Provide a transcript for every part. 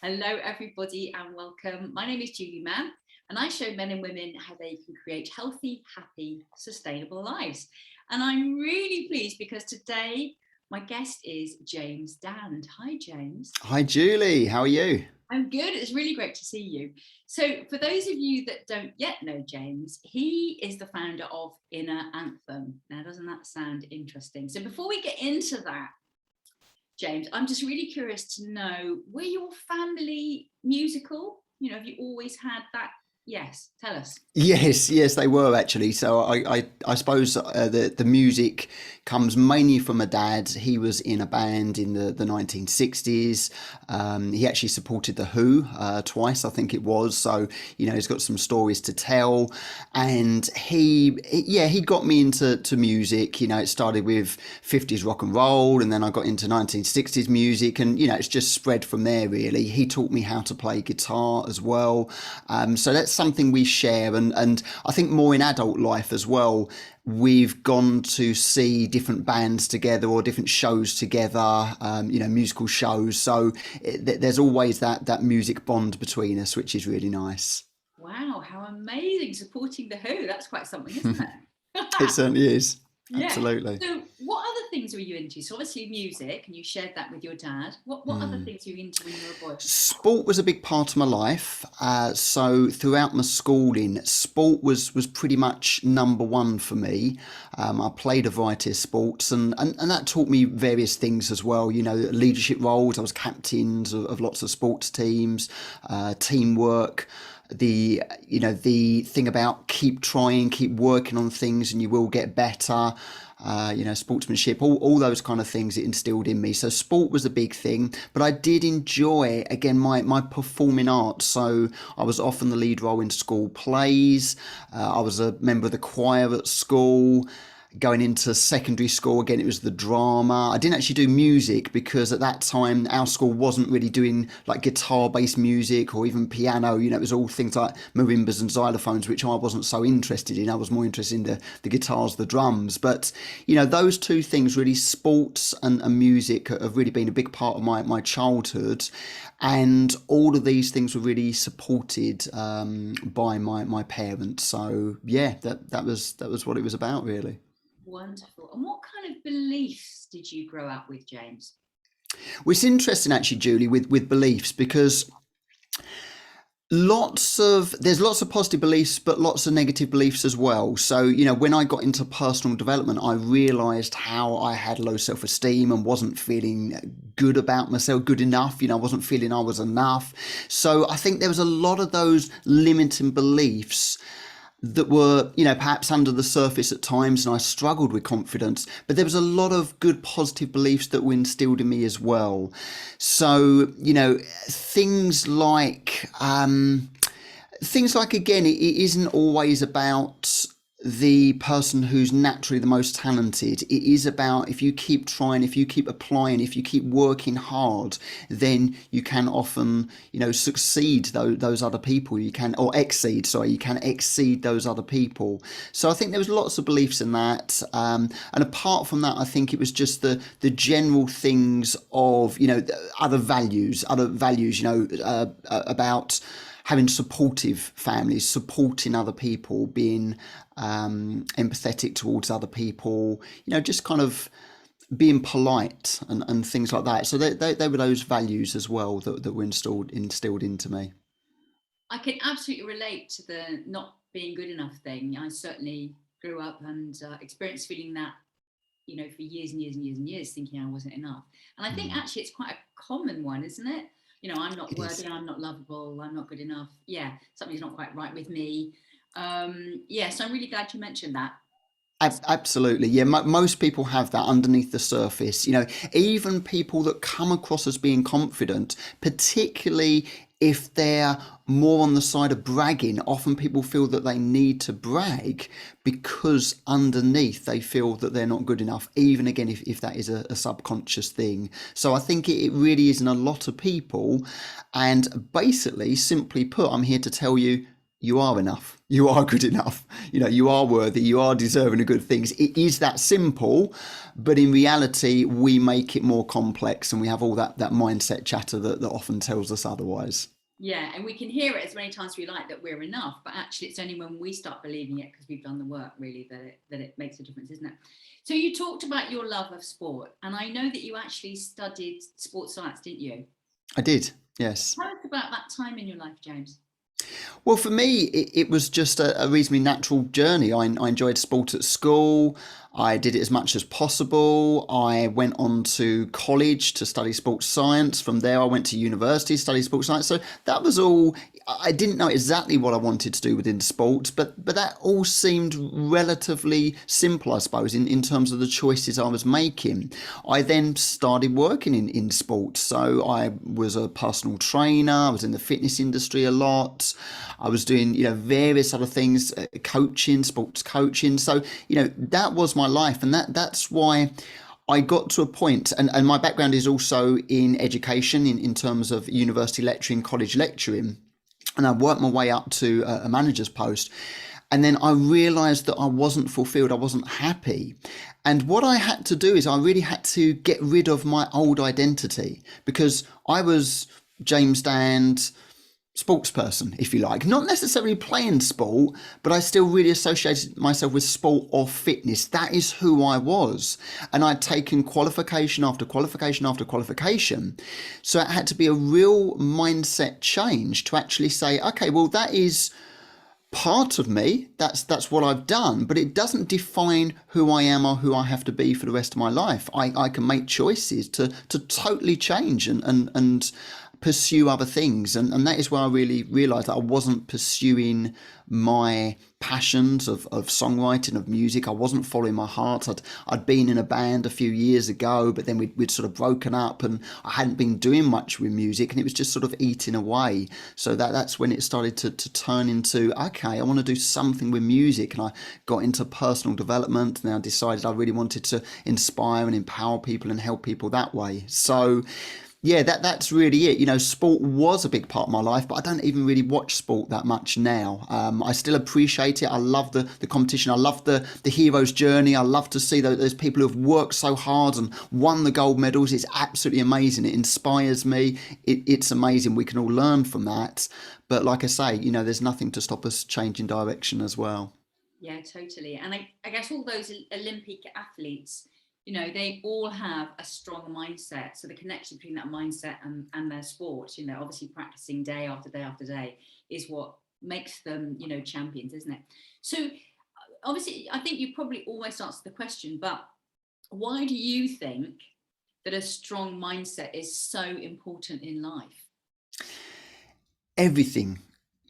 Hello, everybody, and welcome. My name is Julie Mann, and I show men and women how they can create healthy, happy, sustainable lives. And I'm really pleased because today my guest is James Dand. Hi, James. Hi, Julie. How are you? I'm good. It's really great to see you. So, for those of you that don't yet know James, he is the founder of Inner Anthem. Now, doesn't that sound interesting? So, before we get into that, James, I'm just really curious to know, were your family musical? Have you always had that? Yes, tell us. Yes, they were actually. So I suppose the music comes mainly from a dad. He was in a band in the 1960s. He actually supported the Who twice, I think it was. So he's got some stories to tell, and he got me into music. It started with 50s rock and roll, and then I got into 1960s music, and it's just spread from there. Really, he taught me how to play guitar as well. So that's something we share, and I think more in adult life as well. We've gone to see different bands together or different shows together, musical shows. So there's always that music bond between us, which is really nice. Wow, how amazing supporting the Who. That's quite something, isn't it? It certainly is. Yeah. Absolutely. So, what other things were you into? So, obviously, music, and you shared that with your dad. What other things were you into when you were a boy? Sport was a big part of my life. So throughout my schooling, sport was pretty much number one for me. I played a variety of sports, and that taught me various things as well. Leadership roles. I was captains of lots of sports teams, teamwork. The thing about keep trying, keep working on things, and you will get better. Sportsmanship, all those kind of things it instilled in me. So sport was a big thing, but I did enjoy, again, my performing arts. So I was often the lead role in school plays. I was a member of the choir at school. Going into secondary school, again, it was the drama. I didn't actually do music because at that time our school wasn't really doing like guitar based music or even piano. It was all things like marimbas and xylophones, which I wasn't so interested in. I was more interested in the guitars, the drums. But those two things, really, sports and music, have really been a big part of my childhood. And all of these things were really supported by my parents. So yeah, that was what it was about, really. Wonderful. And what kind of beliefs did you grow up with, James? Well, it's interesting actually, Julie, with beliefs, because there's lots of positive beliefs but lots of negative beliefs as well. So when I got into personal development, I realized how I had low self-esteem and wasn't feeling good about myself, good enough. I wasn't feeling I was enough. So I think there was a lot of those limiting beliefs that were, perhaps under the surface at times, and I struggled with confidence. But there was a lot of good, positive beliefs that were instilled in me as well. So, things like, again, it isn't always about the person who's naturally the most talented. It is about, if you keep trying, if you keep applying, if you keep working hard, then you can often succeed those other people. You can, or exceed, sorry, you can exceed those other people. So I think there was lots of beliefs in that, and apart from that, I think it was just the general things of other values about having supportive families, supporting other people, being empathetic towards other people, just kind of being polite and things like that. So they were those values as well that were instilled into me. I can absolutely relate to the not being good enough thing. I certainly grew up and experienced feeling that, for years and years and years and years, thinking I wasn't enough. And I think actually it's quite a common one, isn't it? I'm not It worthy, is. I'm not lovable, I'm not good enough. Yeah, something's not quite right with me. Yeah, so I'm really glad you mentioned that. Absolutely, yeah. Most people have that underneath the surface. Even people that come across as being confident, particularly if they're more on the side of bragging, often people feel that they need to brag because underneath they feel that they're not good enough, even again if that is a subconscious thing. So I think it really is in a lot of people. And basically, simply put, I'm here to tell you, you are enough. You are good enough. You are worthy. You are deserving of good things. It is that simple, but in reality, we make it more complex, and we have all that mindset chatter that often tells us otherwise. Yeah, and we can hear it as many times as we like that we're enough, but actually it's only when we start believing it because we've done the work really that it makes a difference, isn't it? So you talked about your love of sport, and I know that you actually studied sports science, didn't you? I did, yes. Tell us about that time in your life, James. Well, for me, it was just a reasonably natural journey. I enjoyed sport at school. I did it as much as possible. I went on to college to study sports science. From there, I went to university to study sports science. So that was all. I didn't know exactly what I wanted to do within sports, but that all seemed relatively simple, I suppose, in terms of the choices I was making. I then started working in sports. So I was a personal trainer. I was in the fitness industry a lot. I was doing, various other things, coaching, sports coaching. So, that was my life. And that's why I got to a point, and my background is also in education in terms of university lecturing, college lecturing. And I worked my way up to a manager's post. And then I realized that I wasn't fulfilled. I wasn't happy. And what I had to do is I really had to get rid of my old identity, because I was James Dand, sports person, if you like, not necessarily playing sport, but I still really associated myself with sport or fitness. That is who I was. And I'd taken qualification after qualification after qualification. So it had to be a real mindset change to actually say, okay, well, that is part of me. That's what I've done, but it doesn't define who I am or who I have to be for the rest of my life. I can make choices to totally change and pursue other things. And that is where I really realized that I wasn't pursuing my passions of songwriting, of music. I wasn't following my heart. I'd been in a band a few years ago, but then we'd sort of broken up, and I hadn't been doing much with music, and it was just sort of eating away. So that's when it started to turn into, okay, I want to do something with music. And I got into personal development, and I decided I really wanted to inspire and empower people and help people that way. So yeah, that's really it. Sport was a big part of my life, but I don't even really watch sport that much now. I still appreciate it. I love the competition. I love the hero's journey. I love to see those people who have worked so hard and won the gold medals. It's absolutely amazing. It inspires me. It's amazing. We can all learn from that. But like I say, there's nothing to stop us changing direction as well. Yeah, totally. And I guess all those Olympic athletes, they all have a strong mindset. So the connection between that mindset and their sport, obviously practicing day after day after day is what makes them, champions, isn't it? So obviously, I think you probably almost answered the question, but why do you think that a strong mindset is so important in life? Everything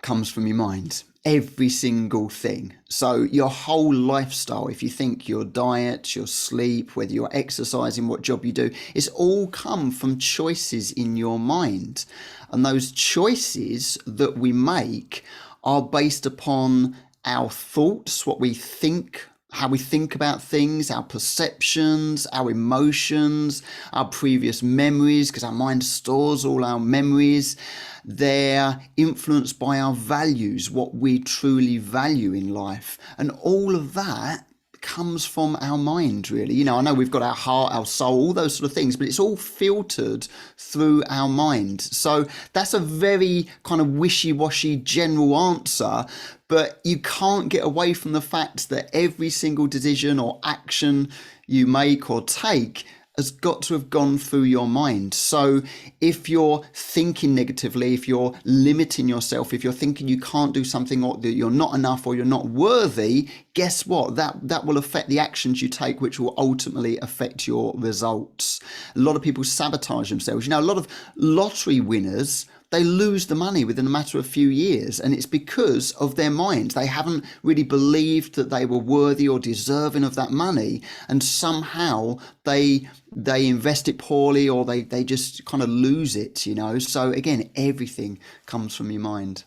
comes from your mind. Every single thing. So your whole lifestyle, if you think your diet, your sleep, whether you're exercising, what job you do, it's all come from choices in your mind. And those choices that we make are based upon our thoughts, what we think, how we think about things, our perceptions, our emotions, our previous memories, because our mind stores all our memories. They're influenced by our values, what we truly value in life. And all of that comes from our mind, really. I know we've got our heart, our soul, all those sort of things, but it's all filtered through our mind. So that's a very kind of wishy-washy general answer, but you can't get away from the fact that every single decision or action you make or take has got to have gone through your mind. So if you're thinking negatively, if you're limiting yourself, if you're thinking you can't do something, or that you're not enough, or you're not worthy, guess what? That will affect the actions you take, which will ultimately affect your results. A lot of people sabotage themselves. A lot of lottery winners, they lose the money within a matter of a few years, and it's because of their minds. They haven't really believed that they were worthy or deserving of that money, and somehow they invest it poorly, or they just kind of lose it. So again, everything comes from your mind.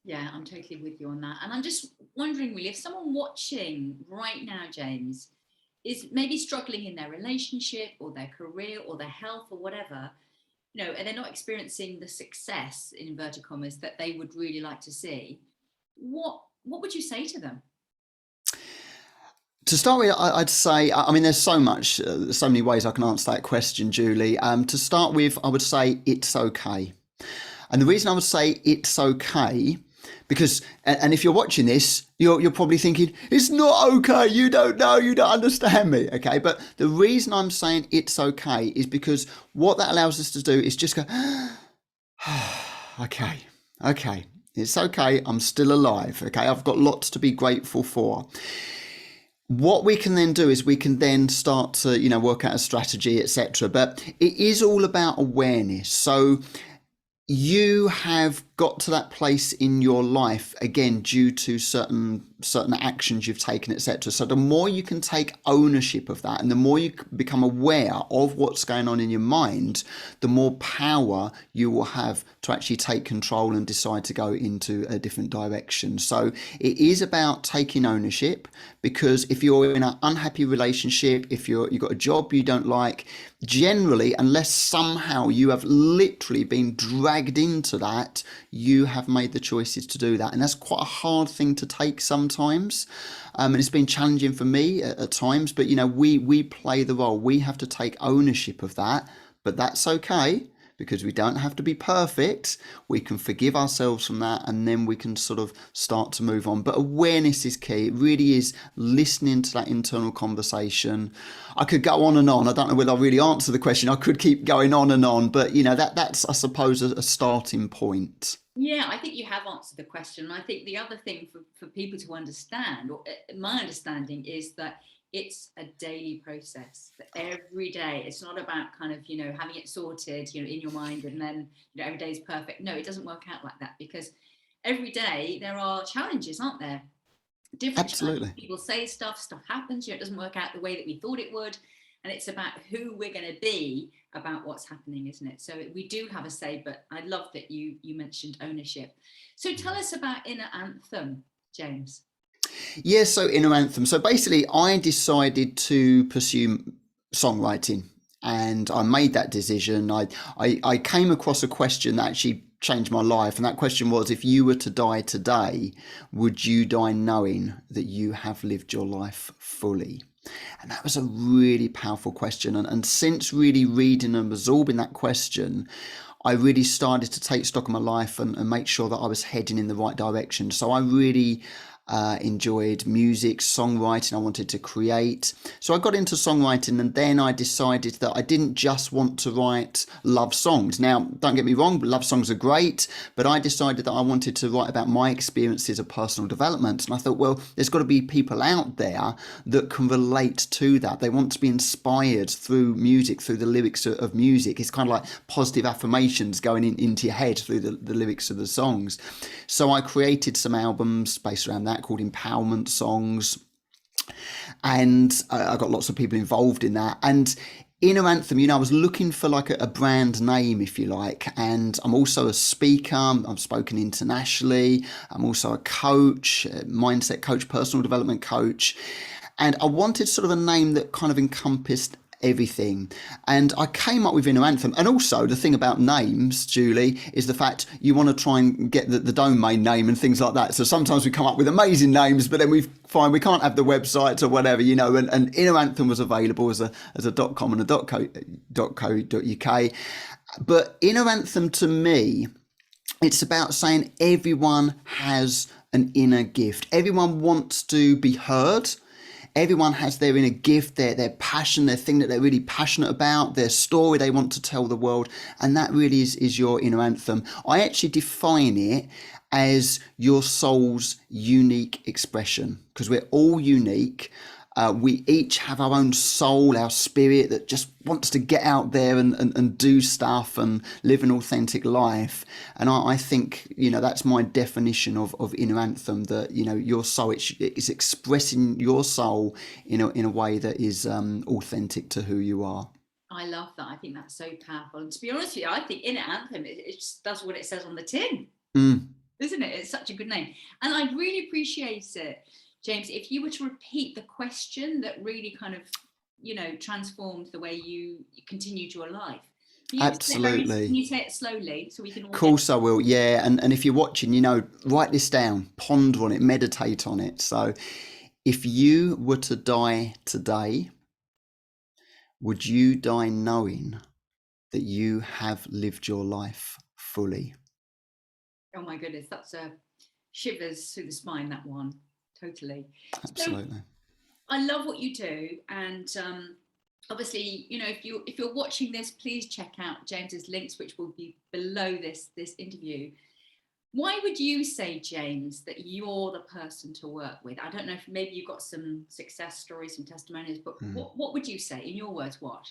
Yeah, I'm totally with you on that. And I'm just wondering, really, if someone watching right now, James, is maybe struggling in their relationship or their career or their health or whatever, and they're not experiencing the success in inverted commas that they would really like to see. what would you say to them? To start with, I'd say, I mean, there's so many ways I can answer that question, Julie. To start with, I would say it's okay. And the reason I would say it's okay, because, and if you're watching this, you're probably thinking, it's not okay, you don't know, you don't understand me, okay? But the reason I'm saying it's okay is because what that allows us to do is just go, okay, it's okay, I'm still alive, okay? I've got lots to be grateful for. What we can then do is we can then start to, work out a strategy, etc. But it is all about awareness. So you have got to that place in your life, again, due to certain actions you've taken, etc. So the more you can take ownership of that, and the more you become aware of what's going on in your mind, the more power you will have to actually take control and decide to go into a different direction. So it is about taking ownership, because if you're in an unhappy relationship, if you've got a job you don't like, generally, unless somehow you have literally been dragged into that, you have made the choices to do that. And that's quite a hard thing to take sometimes. And it's been challenging for me at times, but we play the role. We have to take ownership of that, but that's okay, because we don't have to be perfect. We can forgive ourselves from that, and then we can sort of start to move on. But awareness is key. It really is listening to that internal conversation. I could go on and on. I don't know whether I really answer the question. I could keep going on and on, but that's, I suppose, a starting point. Yeah, I think you have answered the question. I think the other thing for people to understand, or my understanding, is that it's a daily process. Every day, it's not about kind of having it sorted in your mind, and then every day is perfect. No, it doesn't work out like that, because every day there are challenges, aren't there? Different challenges. Absolutely. People say stuff happens, it doesn't work out the way that we thought it would, and it's about who we're going to be about what's happening, isn't it? So we do have a say, but I love that you mentioned ownership. So tell us about Inner Anthem, James. Yeah, so Inner Anthem. So basically, I decided to pursue songwriting, and I made that decision. I came across a question that actually changed my life, and that question was, if you were to die today, would you die knowing that you have lived your life fully? And that was a really powerful question. And since really reading and absorbing that question, I really started to take stock of my life and make sure that I was heading in the right direction. So I really enjoyed music, songwriting. I wanted to create. So I got into songwriting, and then I decided that I didn't just want to write love songs. Now, don't get me wrong, love songs are great, but I decided that I wanted to write about my experiences of personal development. And I thought, well, there's got to be people out there that can relate to that. They want to be inspired through music, through the lyrics of music. It's kind of like positive affirmations going into your head through the lyrics of the songs. So I created some albums based around that, called empowerment songs, and I got lots of people involved in that. And Inner Anthem, I was looking for like a brand name, if you like, and I'm also a speaker. I've spoken internationally. I'm also a coach, a mindset coach, personal development coach, and I wanted sort of a name that kind of encompassed everything. And I came up with Inner Anthem. And also the thing about names, Julie, is the fact you want to try and get the domain name and things like that. So sometimes we come up with amazing names, but then we find we can't have the websites or whatever, and Inner Anthem was available as a .com and a .co.uk. But Inner Anthem, to me, it's about saying everyone has an inner gift. Everyone wants to be heard. Everyone has their inner gift, their passion, their thing that they're really passionate about, their story they want to tell the world. And that really is your inner anthem. I actually define it as your soul's unique expression, because we're all unique. We each have our own soul, our spirit that just wants to get out there and do stuff and live an authentic life. And I think, that's my definition of Inner Anthem, that, your soul, it's expressing your soul in a way that is authentic to who you are. I love that. I think that's so powerful. And to be honest with you, I think Inner Anthem, it just does what it says on the tin, isn't it? It's such a good name. And I'd really appreciate it, James, if you were to repeat the question that really kind of, transformed the way you continued your life. Can Absolutely. you say it slowly so we can all Of get? course I will. Yeah. And if you're watching, write this down, ponder on it, meditate on it. So if you were to die today, would you die knowing that you have lived your life fully? Oh my goodness, that's a shivers through the spine, that one. Totally. So Absolutely. I love what you do, and obviously, if you're watching this, please check out James's links, which will be below this interview. Why would you say, James, that you're the person to work with? I don't know if maybe you've got some success stories, some testimonials, but what would you say in your words? What?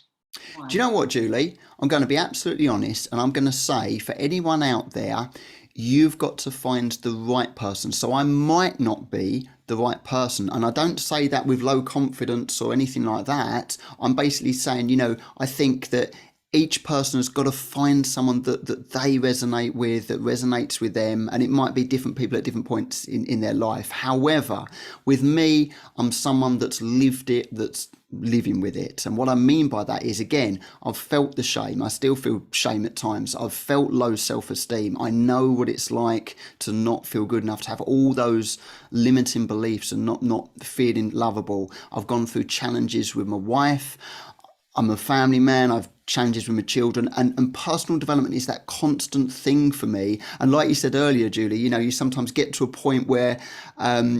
Why? Do you know what, Julie? I'm going to be absolutely honest, and I'm going to say for anyone out there, you've got to find the right person. So I might not be the right person, and I don't say that with low confidence or anything like that. I'm basically saying, I think that each person has got to find someone that they resonate with, that resonates with them, and it might be different people at different points in their life. However, with me, I'm someone that's lived it, that's living with it. And what I mean by that is, again, I've felt the shame. I still feel shame at times. I've felt low self-esteem. I know what it's like to not feel good enough, to have all those limiting beliefs and not feeling lovable. I've gone through challenges with my wife. I'm a family man. I've challenges with my children, and personal development is that constant thing for me. And like you said earlier, Julie, you sometimes get to a point where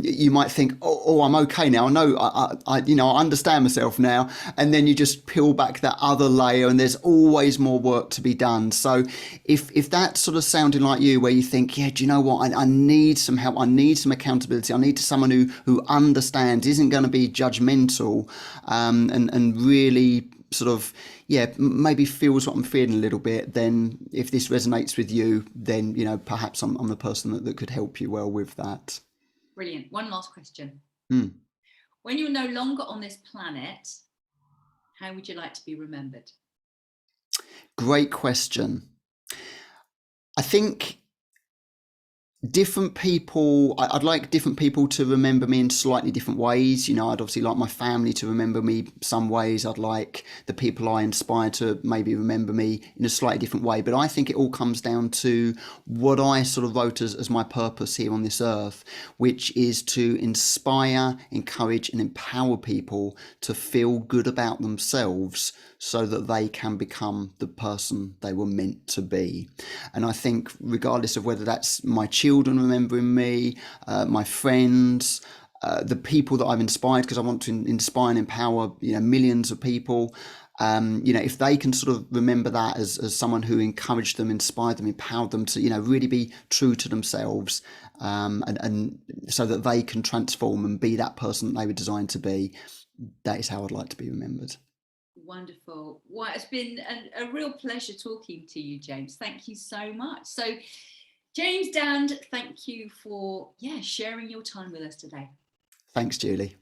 you might think, oh, I'm okay now. I know, I understand myself now. And then you just peel back that other layer, and there's always more work to be done. So if that's sort of sounding like you, where you think, yeah, do you know what? I need some help. I need some accountability. I need someone who understands, isn't going to be judgmental, and really sort of, maybe feels what I'm feeling a little bit, then if this resonates with you, then, perhaps I'm the person that could help you well with that. Brilliant. One last question. Mm. When you're no longer on this planet, how would you like to be remembered? Great question. I think different people, I'd like different people to remember me in slightly different ways. I'd obviously like my family to remember me some ways. I'd like the people I inspire to maybe remember me in a slightly different way. But I think it all comes down to what I sort of wrote as my purpose here on this earth, which is to inspire, encourage, and empower people to feel good about themselves so that they can become the person they were meant to be. And I think regardless of whether that's my children remembering me, my friends, the people that I've inspired, because I want to inspire and empower millions of people, if they can sort of remember that as someone who encouraged them, inspired them, empowered them to really be true to themselves, and so that they can transform and be that person that they were designed to be, that is how I'd like to be remembered. Wonderful. Well, it's been a real pleasure talking to you, James. Thank you so much. So, James Dand, thank you for sharing your time with us today. Thanks, Julie.